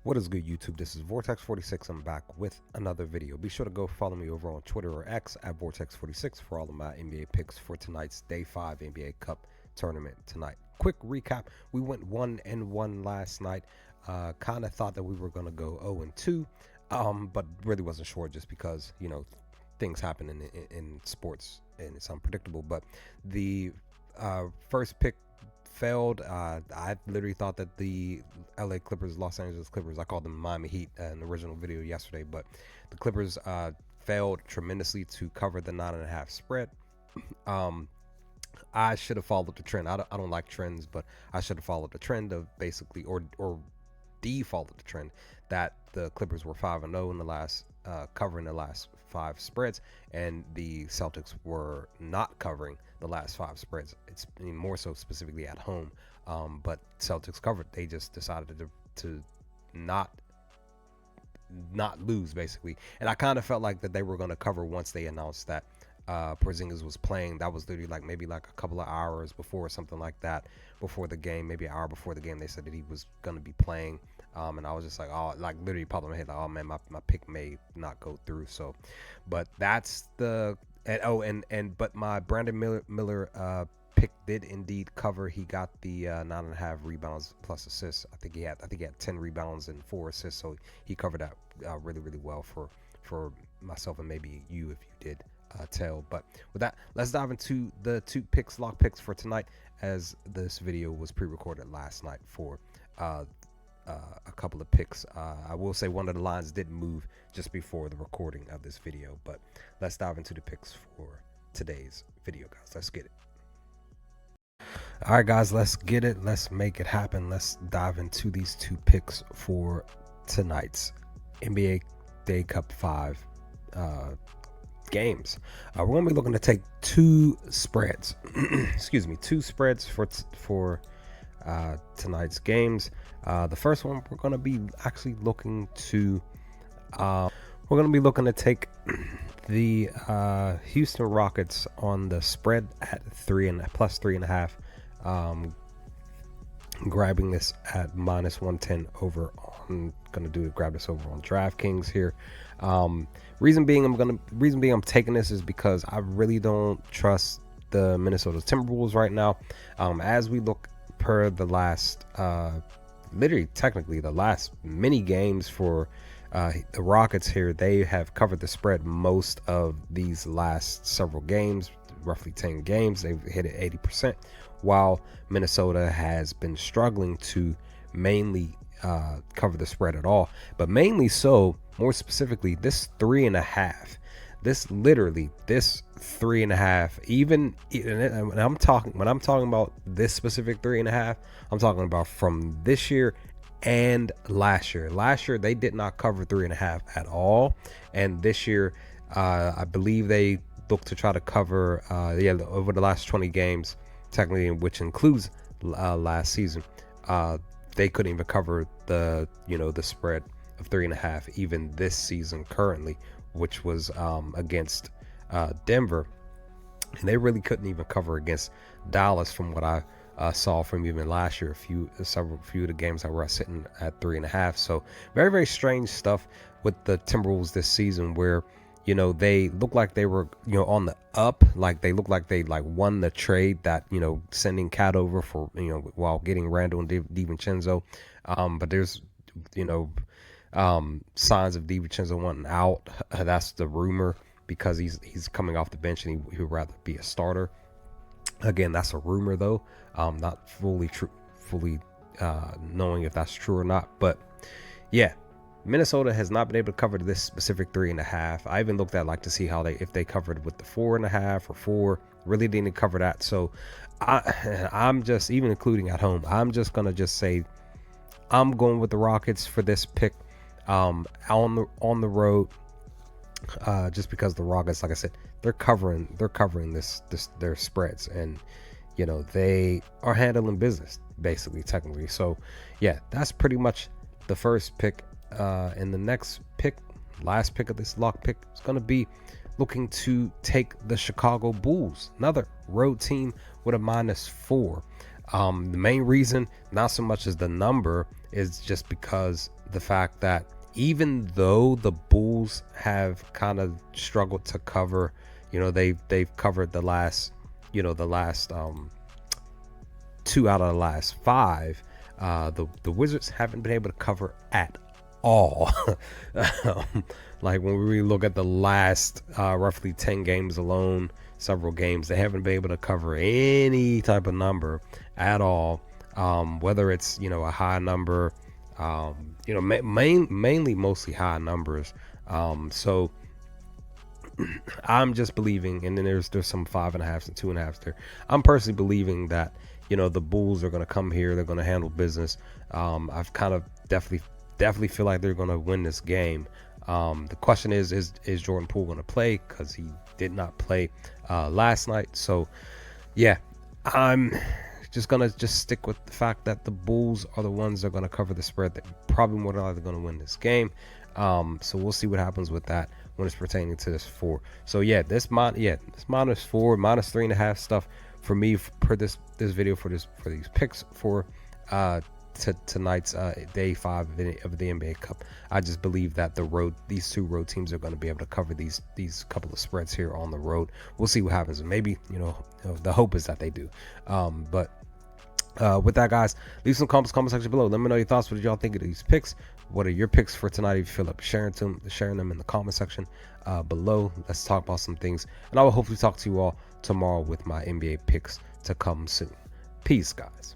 What is good, YouTube? This is Vortex46. I'm back with another video. Be sure to go follow me over on Twitter or X at Vortex46 for all of my NBA picks for tonight's Day 5 NBA Cup tournament tonight. Quick recap. We went 1-1 last night. Kind of thought that we were going to go 0-2, but really wasn't sure just because, things happen in sports and it's unpredictable. But the first pick failed. I literally thought that the LA Clippers, Los Angeles Clippers, I called them Miami Heat in the original video yesterday, but the Clippers failed tremendously to cover the 9.5 spread. I should have followed the trend. I don't like trends, but I should have followed the trend of basically, or defaulted the trend that the Clippers were 5-0 in the last, covering the last 5 spreads, and the Celtics were not covering the last 5 spreads. It's more so specifically at home, but Celtics covered. They just decided to not lose basically, and I kind of felt like that they were going to cover once they announced that Porzingis was playing. That was literally maybe a couple of hours before or something like that, before the game, maybe an hour before the game. They said that he was going to be playing, and I was just like, oh, literally popped in my head, like, oh man, my pick may not go through. So, but that's the but my Brandon Miller pick did indeed cover. He got the 9.5 rebounds plus assists. I think he had 10 rebounds and 4 assists. So he covered that really well for myself and maybe you if you did tell. But with that, let's dive into the lock picks for tonight, as this video was pre-recorded last night for a couple of picks. I will say one of the lines didn't move just before the recording of this video, but let's dive into the picks for today's video, guys. Let's get it. All right, guys, let's get it. Let's make it happen. Let's dive into these 2 picks for tonight's NBA Day Cup 5 games. We're going to be looking to take 2 spreads. Excuse me, 2 spreads for tonight's games. The first one we're going to be actually looking to take the Houston Rockets on the spread at plus 3.5. Grabbing this at minus 110 over on. Grab this over on DraftKings here. Reason being I'm taking this is because I really don't trust the Minnesota Timberwolves right now. As we look per the last technically the last many games for the Rockets here, they have covered the spread most of these last several games, roughly 10 games. They've hit it 80%, while Minnesota has been struggling to mainly cover the spread at all. But mainly so, more specifically, this 3.5. This 3.5, even when I'm talking about this specific 3.5, I'm talking about from this year and last year. Last year they did not cover 3.5 at all, and this year I believe they look to try to cover over the last 20 games, technically, which includes last season. They couldn't even cover the spread of 3.5 even this season currently, which was against Denver, and they really couldn't even cover against Dallas from what I saw from even last year. A few of the games that were sitting at 3.5. So very strange stuff with the Timberwolves this season, where they look like they were on the up, like they look like they won the trade that sending Cat over for while getting Randall and DiVincenzo, but there's signs of DiVincenzo wanting out. That's the rumor, because he's coming off the bench and he would rather be a starter. Again, that's a rumor though, not fully knowing if that's true or not. But yeah, Minnesota has not been able to cover this specific 3.5. I even looked at to see if they covered with the 4.5 or 4. Really didn't cover that. So I'm just, even including at home, I'm just gonna say I'm going with the Rockets for this pick. On the road, just because the Rockets, like I said, they're covering their spreads, and they are handling business basically, technically. So yeah, that's pretty much the first pick. And the next pick, last pick of this lock pick, is going to be looking to take the Chicago Bulls, another road team with a -4. The main reason, not so much as the number, is just because the fact that even though the Bulls have kind of struggled to cover, they've covered the last, the last 2 out of the last 5. The Wizards haven't been able to cover at all. Like when we really look at the last roughly 10 games alone, several games, they haven't been able to cover any type of number at all. Whether it's a high number, mainly mostly high numbers. So I'm just believing, and then there's some 5.5s and 2.5s there. I'm personally believing that the Bulls are going to come here, they're going to handle business. I've kind of definitely feel like they're going to win this game. The question is Jordan Poole going to play? Because he did not play last night. So yeah, I'm just gonna stick with the fact that the Bulls are the ones that are going to cover the spread. That probably more than likely going to win this game. So we'll see what happens with that when it's pertaining to this 4. So yeah, this -4, -3.5 stuff for me for this video, for these picks for tonight's day 5 of the NBA Cup. I just believe that these 2 road teams are going to be able to cover these couple of spreads here on the road. We'll see what happens. Maybe the hope is that they do. But with that, guys, leave some comments section below. Let me know your thoughts. What did y'all think of these picks? What are your picks for tonight? If you feel like sharing them in the comment section below. Let's talk about some things, and I will hopefully talk to you all tomorrow with my NBA picks to come soon. Peace, guys.